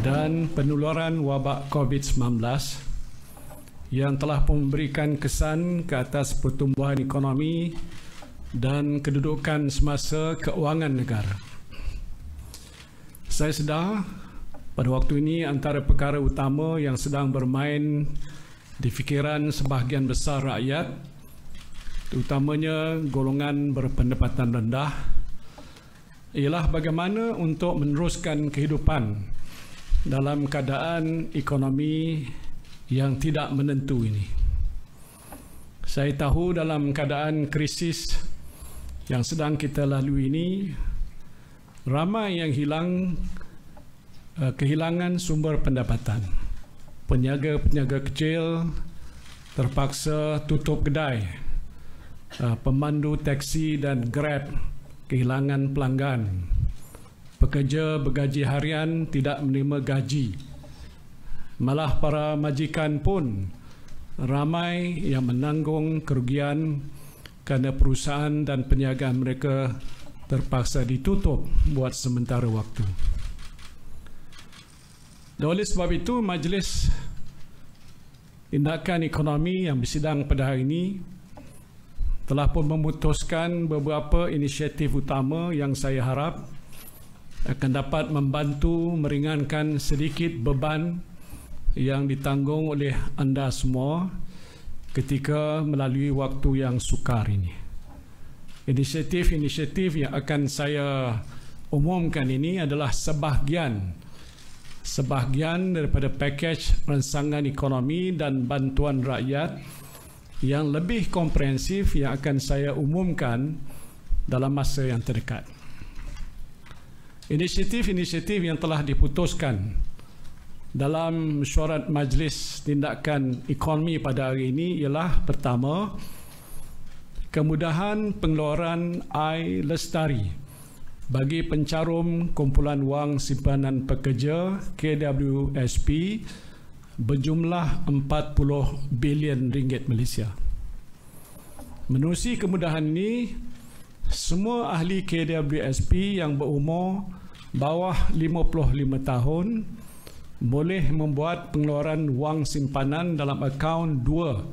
dan penularan wabak COVID-19 yang telah memberikan kesan ke atas pertumbuhan ekonomi dan kedudukan semasa keuangan negara. Saya sedar pada waktu ini antara perkara utama yang sedang bermain di fikiran sebahagian besar rakyat, terutamanya golongan berpendapatan rendah, ialah bagaimana untuk meneruskan kehidupan dalam keadaan ekonomi yang tidak menentu ini. Saya tahu dalam keadaan krisis yang sedang kita lalui ini, ramai yang kehilangan sumber pendapatan. Peniaga-peniaga kecil terpaksa tutup kedai. Pemandu taksi dan Grab kehilangan pelanggan. Pekerja bergaji harian tidak menerima gaji. Malah para majikan pun ramai yang menanggung kerugian kerana perusahaan dan perniagaan mereka terpaksa ditutup buat sementara waktu. Dan oleh sebab itu, Majlis Tindakan Ekonomi yang bersidang pada hari ini telah pun memutuskan beberapa inisiatif utama yang saya harap akan dapat membantu meringankan sedikit beban yang ditanggung oleh anda semua ketika melalui waktu yang sukar ini. Inisiatif-inisiatif yang akan saya umumkan ini adalah sebahagian daripada pakej rangsangan ekonomi dan bantuan rakyat yang lebih komprehensif yang akan saya umumkan dalam masa yang terdekat. Inisiatif-inisiatif yang telah diputuskan dalam mesyuarat Majlis Tindakan Ekonomi pada hari ini ialah pertama, kemudahan pengeluaran iLestari bagi pencarum kumpulan wang simpanan pekerja KWSP berjumlah 40 bilion ringgit Malaysia. Menerusi kemudahan ini, semua ahli KWSP yang berumur bawah 55 tahun boleh membuat pengeluaran wang simpanan dalam akaun dua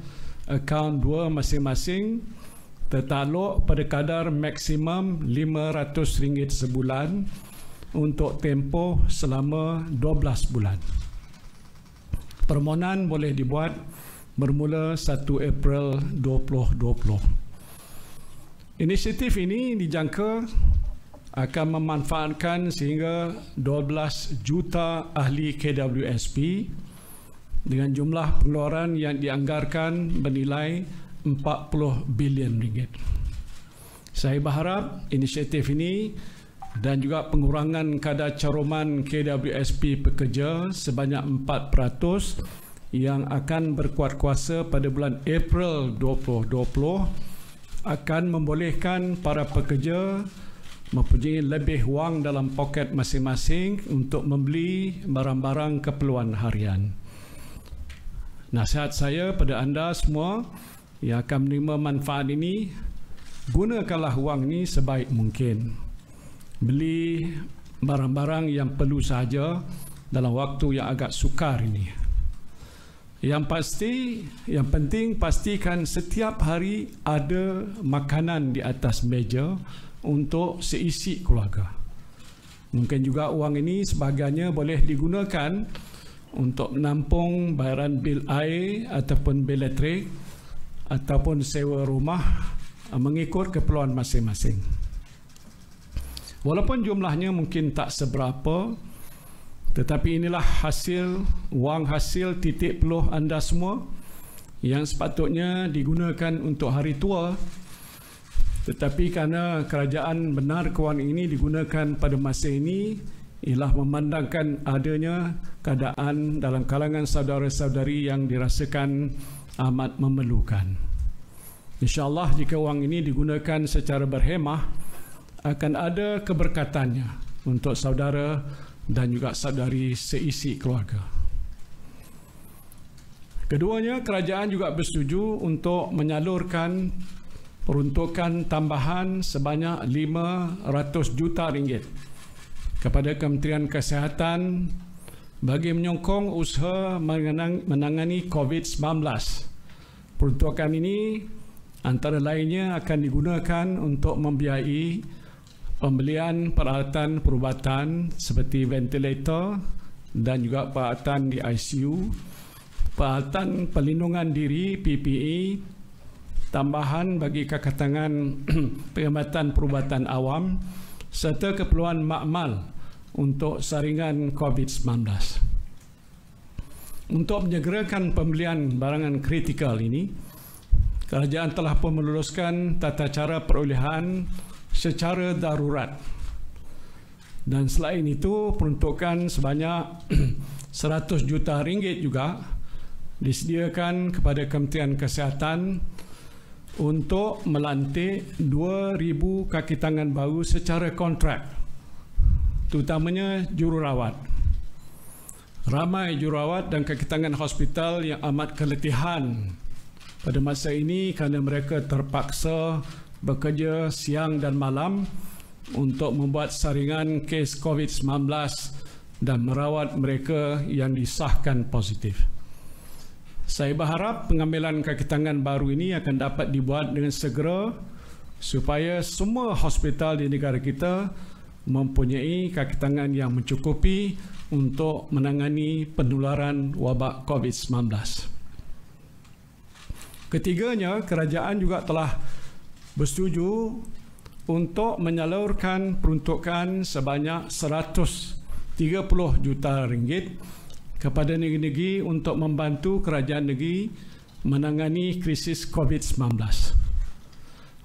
masing-masing tertakluk pada kadar maksimum RM500 sebulan untuk tempoh selama 12 bulan. Permohonan boleh dibuat bermula 1 April 2020. Inisiatif ini dijangka akan memanfaatkan sehingga 12 juta ahli KWSP dengan jumlah pengeluaran yang dianggarkan bernilai 40 bilion ringgit. Saya berharap inisiatif ini dan juga pengurangan kadar caruman KWSP pekerja sebanyak 4% yang akan berkuat kuasa pada bulan April 2020 akan membolehkan para pekerja mempunyai lebih wang dalam poket masing-masing untuk membeli barang-barang keperluan harian. Nasihat saya pada anda semua yang akan menerima manfaat ini, gunakanlah wang ini sebaik mungkin. Beli barang-barang yang perlu sahaja dalam waktu yang agak sukar ini. Yang penting pastikan setiap hari ada makanan di atas meja untuk seisi keluarga. Mungkin juga wang ini sebahagiannya boleh digunakan untuk menampung bayaran bil air ataupun bil elektrik ataupun sewa rumah mengikut keperluan masing-masing. Walaupun jumlahnya mungkin tak seberapa, tetapi inilah wang hasil titik peluh anda semua yang sepatutnya digunakan untuk hari tua. Tetapi kerana kerajaan benar kewangan ini digunakan pada masa ini ialah memandangkan adanya keadaan dalam kalangan saudara-saudari yang dirasakan amat memerlukan. InsyaAllah jika wang ini digunakan secara berhemah, akan ada keberkatannya untuk saudara dan juga saudari seisi keluarga. Keduanya, kerajaan juga bersetuju untuk menyalurkan peruntukan tambahan sebanyak 500 juta ringgit kepada Kementerian Kesihatan bagi menyokong usaha menangani COVID-19. Peruntukan ini antara lainnya akan digunakan untuk membiayai pembelian peralatan perubatan seperti ventilator dan juga peralatan di ICU, peralatan perlindungan diri PPE, tambahan bagi kekatangan perkhidmatan perubatan awam serta keperluan makmal untuk saringan COVID-19. Untuk menyegerakan pembelian barangan kritikal ini, kerajaan telah pun meluluskan tata cara perolehan secara darurat. Dan selain itu, peruntukan sebanyak 100 juta ringgit juga disediakan kepada Kementerian Kesihatan untuk melantik 2,000 kaki tangan baru secara kontrak, terutamanya jururawat. Ramai jururawat dan kaki tangan hospital yang amat keletihan pada masa ini kerana mereka terpaksa bekerja siang dan malam untuk membuat saringan kes COVID-19 dan merawat mereka yang disahkan positif. Saya berharap pengambilan kaki tangan baru ini akan dapat dibuat dengan segera supaya semua hospital di negara kita mempunyai kaki tangan yang mencukupi untuk menangani penularan wabak COVID-19. Ketiganya, kerajaan juga telah bersetuju untuk menyalurkan peruntukan sebanyak 130 juta ringgit kepada negeri-negeri untuk membantu kerajaan negeri menangani krisis COVID-19.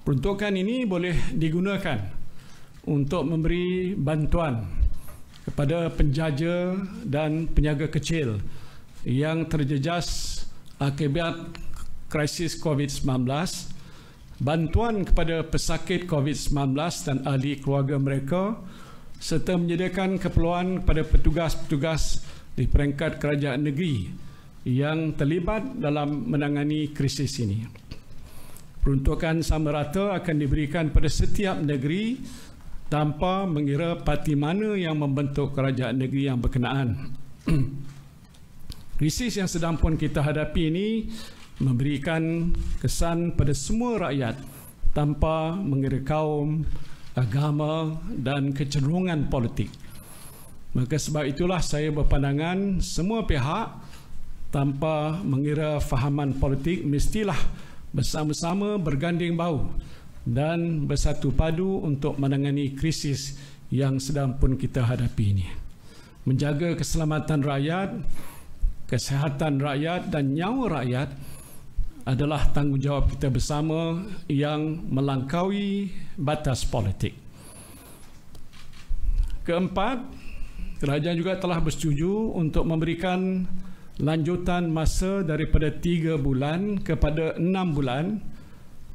Peruntukan ini boleh digunakan untuk memberi bantuan kepada penjaja dan peniaga kecil yang terjejas akibat krisis COVID-19, bantuan kepada pesakit COVID-19 dan ahli keluarga mereka, serta menyediakan keperluan kepada petugas-petugas di peringkat kerajaan negeri yang terlibat dalam menangani krisis ini. Peruntukan sama rata akan diberikan pada setiap negeri tanpa mengira parti mana yang membentuk kerajaan negeri yang berkenaan. Krisis yang sedang pun kita hadapi ini memberikan kesan pada semua rakyat tanpa mengira kaum, agama dan kecenderungan politik. Maka sebab itulah saya berpandangan semua pihak tanpa mengira fahaman politik mestilah bersama-sama berganding bahu dan bersatu padu untuk menangani krisis yang sedang pun kita hadapi ini. Menjaga keselamatan rakyat, kesihatan rakyat dan nyawa rakyat adalah tanggungjawab kita bersama yang melampaui batas politik. Keempat, kerajaan juga telah bersetuju untuk memberikan lanjutan masa daripada 3 bulan kepada 6 bulan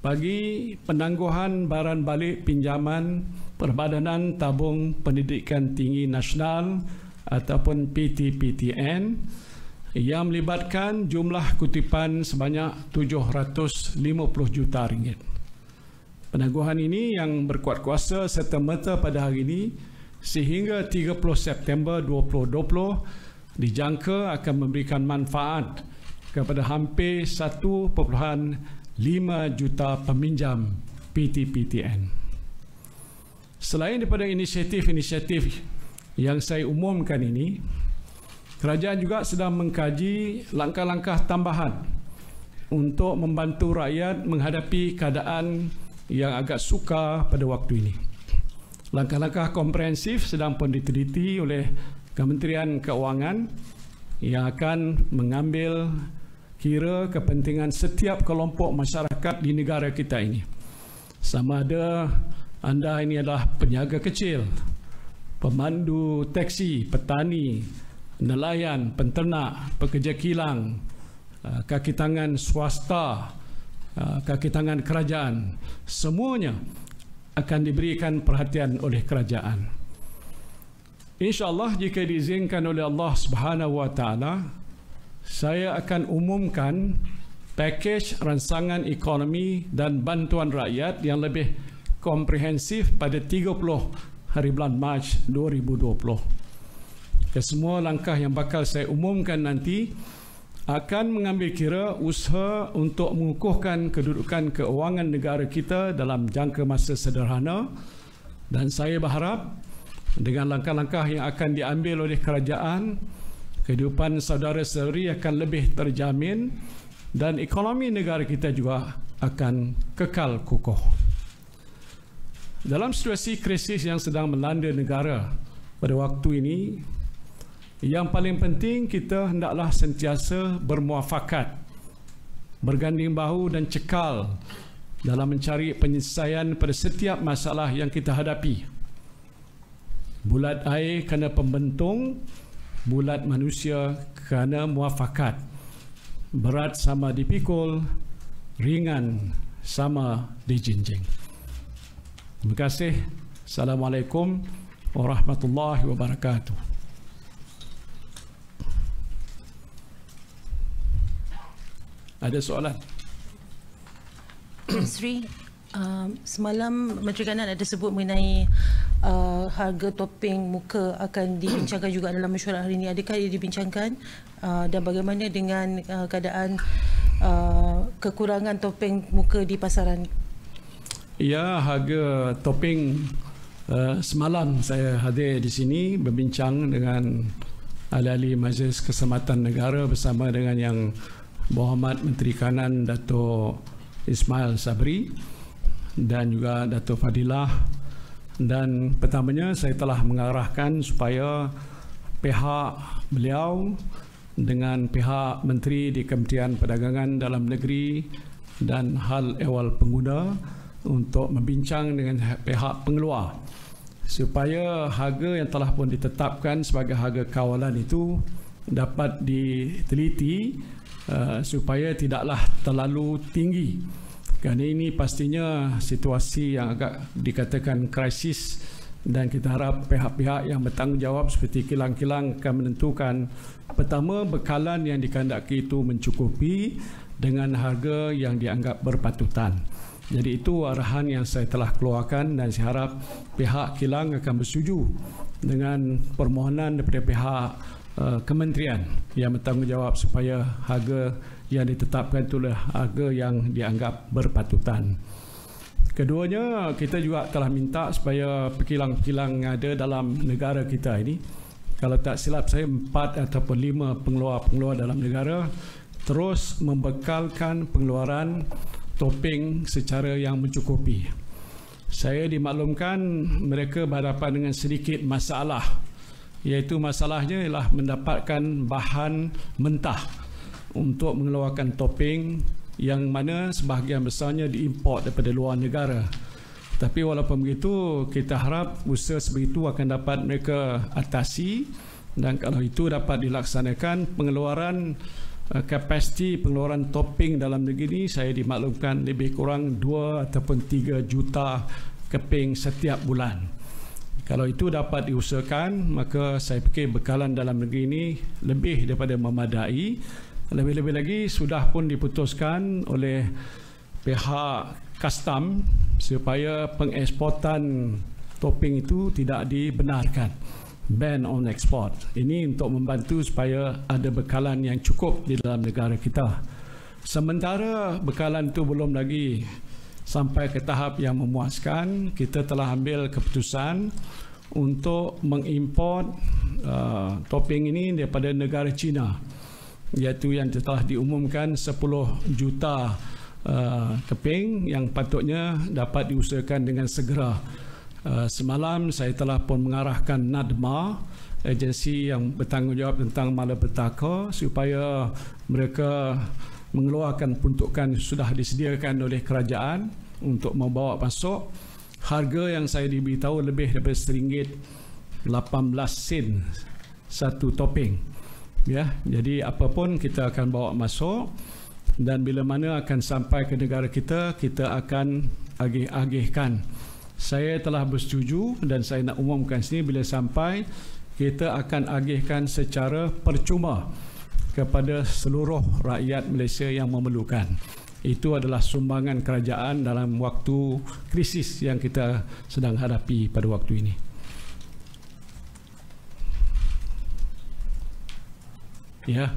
bagi penangguhan baran balik pinjaman Perbadanan Tabung Pendidikan Tinggi Nasional ataupun PTPTN yang melibatkan jumlah kutipan sebanyak 750 juta ringgit. Penangguhan ini yang berkuat kuasa serta-merta pada hari ini sehingga 30 September 2020 dijangka akan memberikan manfaat kepada hampir 1.5 juta peminjam PTPTN. Selain daripada inisiatif-inisiatif yang saya umumkan ini, kerajaan juga sedang mengkaji langkah-langkah tambahan untuk membantu rakyat menghadapi keadaan yang agak sukar pada waktu ini. Langkah-langkah komprehensif sedang pun diteliti oleh Kementerian Keuangan yang akan mengambil kira kepentingan setiap kelompok masyarakat di negara kita ini. Sama ada anda ini adalah peniaga kecil, pemandu teksi, petani, nelayan, penternak, pekerja kilang, kaki tangan swasta, kaki tangan kerajaan, semuanya akan diberikan perhatian oleh kerajaan. InsyaAllah jika diizinkan oleh Allah Subhanahu Wa Taala, saya akan umumkan pakej ransangan ekonomi dan bantuan rakyat yang lebih komprehensif pada 30 hari bulan Mac 2020. Kesemua langkah yang bakal saya umumkan nanti akan mengambil kira usaha untuk mengukuhkan kedudukan keuangan negara kita dalam jangka masa sederhana, dan saya berharap dengan langkah-langkah yang akan diambil oleh kerajaan, kehidupan saudara-saudari akan lebih terjamin dan ekonomi negara kita juga akan kekal kukuh. Dalam situasi krisis yang sedang melanda negara pada waktu ini, yang paling penting kita hendaklah sentiasa bermuafakat, berganding bahu dan cekal dalam mencari penyelesaian pada setiap masalah yang kita hadapi. Bulat air kerana pembentung, bulat manusia kerana muafakat. Berat sama dipikul, ringan sama dijinjing. Terima kasih. Assalamualaikum warahmatullahi wabarakatuh. Ada soalan? Sri, semalam Menteri Kanan ada sebut mengenai harga topeng muka akan dibincangkan juga dalam mesyuarat hari ini. Adakah ia dibincangkan dan bagaimana dengan keadaan kekurangan topeng muka di pasaran? Ya, harga topeng semalam saya hadir di sini berbincang dengan ahli-ahli Majlis Keselamatan Negara bersama dengan yang Berhormat Menteri Kanan Dato' Ismail Sabri dan juga Dato' Fadilah. Dan pertamanya saya telah mengarahkan supaya pihak beliau dengan pihak Menteri di Kementerian Perdagangan Dalam Negeri dan Hal Ehwal Pengguna untuk membincang dengan pihak pengeluar supaya harga yang telah pun ditetapkan sebagai harga kawalan itu dapat diteliti supaya tidaklah terlalu tinggi, kerana ini pastinya situasi yang agak dikatakan krisis dan kita harap pihak-pihak yang bertanggungjawab seperti kilang-kilang akan menentukan pertama bekalan yang dikehendaki itu mencukupi dengan harga yang dianggap berpatutan. Jadi itu arahan yang saya telah keluarkan dan saya harap pihak kilang akan bersetuju dengan permohonan daripada pihak kementerian yang bertanggungjawab supaya harga yang ditetapkan itulah harga yang dianggap berpatutan. Keduanya, kita juga telah minta supaya pekilang-pekilang yang ada dalam negara kita ini, kalau tak silap saya 4 ataupun 5 pengeluar-pengeluar dalam negara, terus membekalkan pengeluaran topeng secara yang mencukupi. Saya dimaklumkan mereka berhadapan dengan sedikit masalah, iaitu masalahnya ialah mendapatkan bahan mentah untuk mengeluarkan topeng yang mana sebahagian besarnya diimport daripada luar negara. Tapi walaupun begitu, kita harap usaha sebegitu akan dapat mereka atasi, dan kalau itu dapat dilaksanakan, pengeluaran kapasiti pengeluaran topeng dalam negeri ini saya dimaklumkan lebih kurang 2 ataupun 3 juta keping setiap bulan. Kalau itu dapat diusahakan, maka saya fikir bekalan dalam negeri ini lebih daripada memadai. Lebih-lebih lagi sudah pun diputuskan oleh pihak custom supaya pengeksportan topeng itu tidak dibenarkan, ban on export. Ini untuk membantu supaya ada bekalan yang cukup di dalam negara kita. Sementara bekalan itu belum lagi sampai ke tahap yang memuaskan, kita telah ambil keputusan untuk mengimport topeng ini daripada negara China, iaitu yang telah diumumkan 10 juta keping yang patutnya dapat diusahakan dengan segera. Semalam saya telah pun mengarahkan NADMA, agensi yang bertanggungjawab tentang malapetaka, supaya mereka mengeluarkan peruntukan sudah disediakan oleh kerajaan untuk membawa masuk. Harga yang saya diberitahu lebih daripada RM18 satu topeng. Ya, jadi apapun kita akan bawa masuk, dan bila mana akan sampai ke negara kita, kita akan agih-agihkan. Saya telah bersetuju dan saya nak umumkan sini, bila sampai kita akan agihkan secara percuma kepada seluruh rakyat Malaysia yang memerlukan. Itu adalah sumbangan kerajaan dalam waktu krisis yang kita sedang hadapi pada waktu ini. Ya.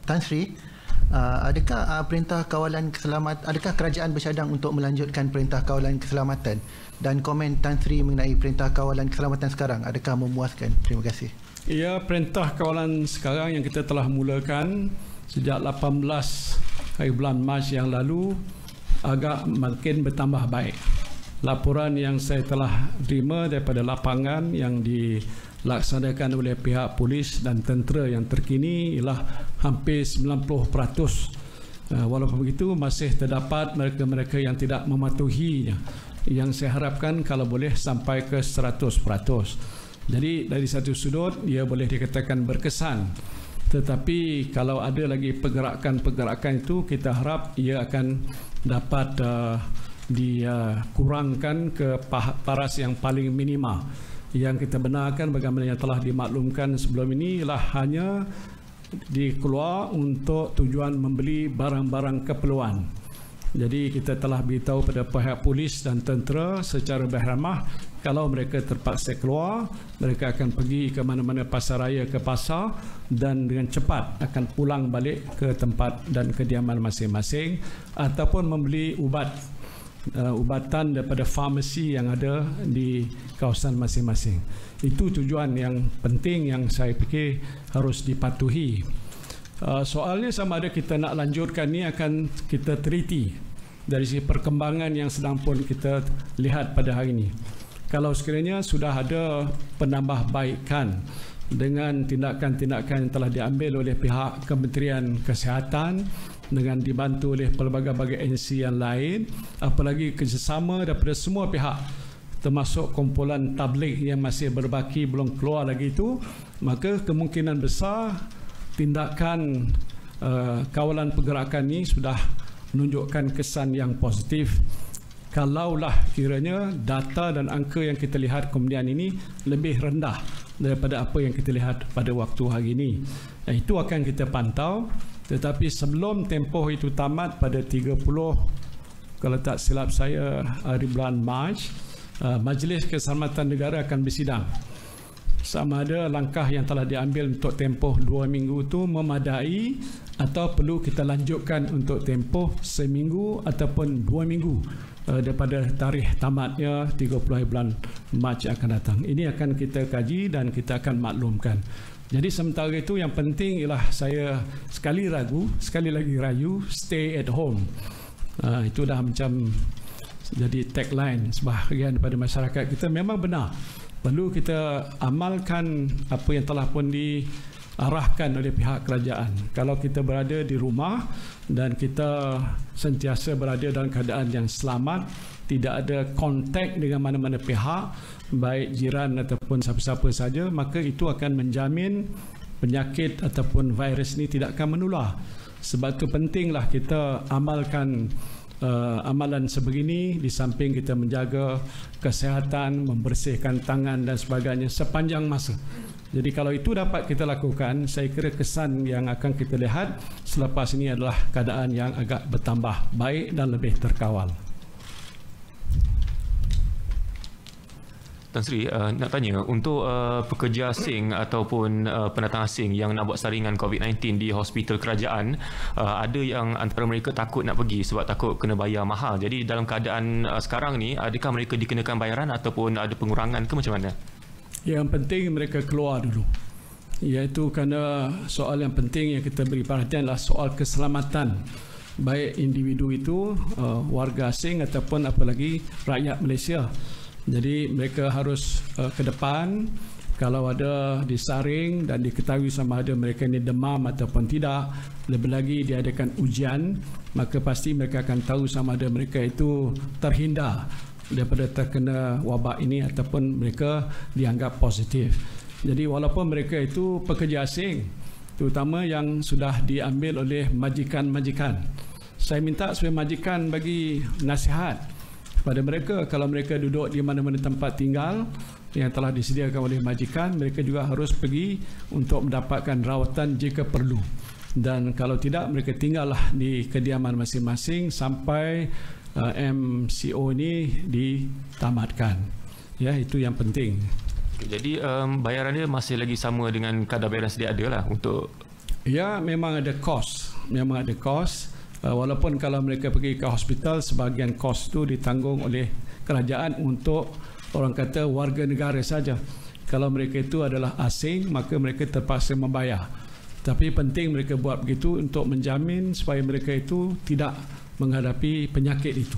Tan Sri, adakah perintah kawalan keselamatan, adakah kerajaan bercadang untuk melanjutkan perintah kawalan keselamatan, dan komen Tan Sri mengenai perintah kawalan keselamatan sekarang adakah memuaskan? Terima kasih. Ya, perintah kawalan sekarang yang kita telah mulakan sejak 18 hari bulan Mac yang lalu agak makin bertambah baik. Laporan yang saya telah terima daripada lapangan yang dilaksanakan oleh pihak polis dan tentera yang terkini ialah hampir 90%. Walaupun begitu masih terdapat mereka-mereka yang tidak mematuhinya, yang saya harapkan kalau boleh sampai ke 100%. Jadi dari satu sudut ia boleh dikatakan berkesan, tetapi kalau ada lagi pergerakan-pergerakan itu kita harap ia akan dapat dikurangkan ke paras yang paling minima. Yang kita benarkan bagaimana yang telah dimaklumkan sebelum ini ialah hanya dikeluar untuk tujuan membeli barang-barang keperluan. Jadi kita telah beritahu pada pihak polis dan tentera secara berhemah, kalau mereka terpaksa keluar, mereka akan pergi ke mana-mana pasar raya, ke pasar, dan dengan cepat akan pulang balik ke tempat dan kediaman masing-masing, ataupun membeli ubatan daripada farmasi yang ada di kawasan masing-masing. Itu tujuan yang penting yang saya fikir harus dipatuhi. Soalnya sama ada kita nak lanjutkan ni akan kita teliti dari segi perkembangan yang sedang pun kita lihat pada hari ini. Kalau sekiranya sudah ada penambahbaikan dengan tindakan-tindakan yang telah diambil oleh pihak Kementerian Kesihatan dengan dibantu oleh pelbagai-bagai agensi yang lain, apalagi kerjasama daripada semua pihak termasuk kumpulan tabligh yang masih berbaki belum keluar lagi itu, maka kemungkinan besar tindakan kawalan pergerakan ini sudah menunjukkan kesan yang positif. Kalaulah kiranya data dan angka yang kita lihat kemudian ini lebih rendah daripada apa yang kita lihat pada waktu hari ini, itu akan kita pantau. Tetapi sebelum tempoh itu tamat pada 30, kalau tak silap saya, hari bulan Mac, Majlis Keselamatan Negara akan bersidang sama ada langkah yang telah diambil untuk tempoh 2 minggu itu memadai atau perlu kita lanjutkan untuk tempoh seminggu ataupun 2 minggu daripada tarikh tamatnya 30 hari bulan Mac akan datang. Ini akan kita kaji dan kita akan maklumkan. Jadi sementara itu yang penting ialah saya sekali lagi rayu, stay at home. Itu dah macam jadi tagline sebahagian daripada masyarakat kita. Memang benar, perlu kita amalkan apa yang telah pun diarahkan oleh pihak kerajaan. Kalau kita berada di rumah dan kita sentiasa berada dalam keadaan yang selamat, tidak ada kontak dengan mana-mana pihak, baik jiran ataupun siapa-siapa saja, maka itu akan menjamin penyakit ataupun virus ini tidak akan menular. Sebab itu pentinglah kita amalkan amalan sebegini, di samping kita menjaga kesihatan, membersihkan tangan dan sebagainya sepanjang masa. Jadi kalau itu dapat kita lakukan, saya kira kesan yang akan kita lihat selepas ini adalah keadaan yang agak bertambah baik dan lebih terkawal. Tan Sri, nak tanya, untuk pekerja asing ataupun pendatang asing yang nak buat saringan COVID-19 di hospital kerajaan, ada yang antara mereka takut nak pergi sebab takut kena bayar mahal. Jadi dalam keadaan sekarang ni, adakah mereka dikenakan bayaran ataupun ada pengurangan ke macam mana? Yang penting mereka keluar dulu. Iaitu kerana soal yang penting yang kita beri perhatian adalah soal keselamatan baik individu itu, warga asing ataupun apalagi rakyat Malaysia. Jadi mereka harus ke depan, kalau ada disaring dan diketahui sama ada mereka ini demam ataupun tidak, lebih lagi diadakan ujian, maka pasti mereka akan tahu sama ada mereka itu terhindar daripada terkena wabak ini ataupun mereka dianggap positif. Jadi walaupun mereka itu pekerja asing, terutama yang sudah diambil oleh majikan-majikan, saya minta supaya majikan bagi nasihat pada mereka. Kalau mereka duduk di mana-mana tempat tinggal yang telah disediakan oleh majikan, mereka juga harus pergi untuk mendapatkan rawatan jika perlu. Dan kalau tidak, mereka tinggallah di kediaman masing-masing sampai MCO ini ditamatkan. Ya, itu yang penting. Jadi bayaran dia masih lagi sama dengan kadar bayaran sedia ada lah untuk... Ya, memang ada kos. Memang ada kos. Walaupun kalau mereka pergi ke hospital, sebahagian kos itu ditanggung oleh kerajaan untuk orang kata warga negara saja. Kalau mereka itu adalah asing, maka mereka terpaksa membayar. Tapi penting mereka buat begitu untuk menjamin supaya mereka itu tidak menghadapi penyakit itu.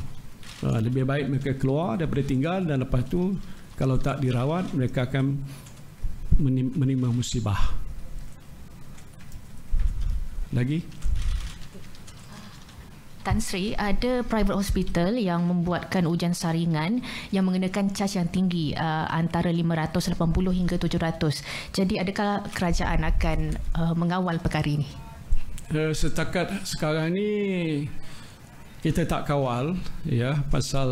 Lebih baik mereka keluar daripada tinggal, dan lepas itu kalau tak dirawat mereka akan menimba musibah. Lagi? Tan Sri, ada private hospital yang membuatkan ujian saringan yang mengenakan caj yang tinggi, antara 580 hingga 700. Jadi adakah kerajaan akan mengawal perkara ini? Setakat sekarang ni kita tak kawal, ya, pasal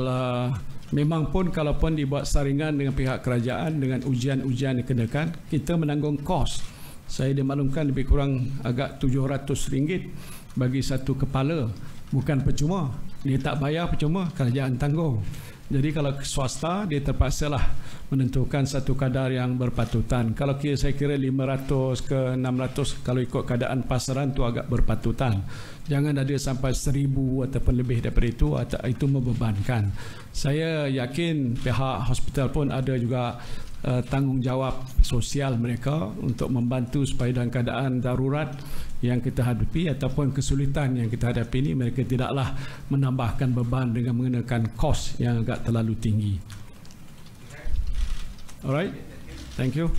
memang pun kalaupun dibuat saringan dengan pihak kerajaan dengan ujian-ujian dikenakan, kita menanggung kos. Saya dimaklumkan lebih kurang agak RM700 bagi satu kepala. Bukan percuma, dia tak bayar percuma, kerajaan tanggung. Jadi kalau swasta, dia terpaksalah menentukan satu kadar yang berpatutan. Kalau saya kira 500 ke 600, kalau ikut keadaan pasaran tu agak berpatutan. Jangan ada sampai 1000 ataupun lebih daripada itu membebankan. Saya yakin pihak hospital pun ada juga tanggungjawab sosial mereka untuk membantu supaya dalam keadaan darurat yang kita hadapi ataupun kesulitan yang kita hadapi ini, mereka tidaklah menambahkan beban dengan mengenakan kos yang agak terlalu tinggi. Alright, thank you.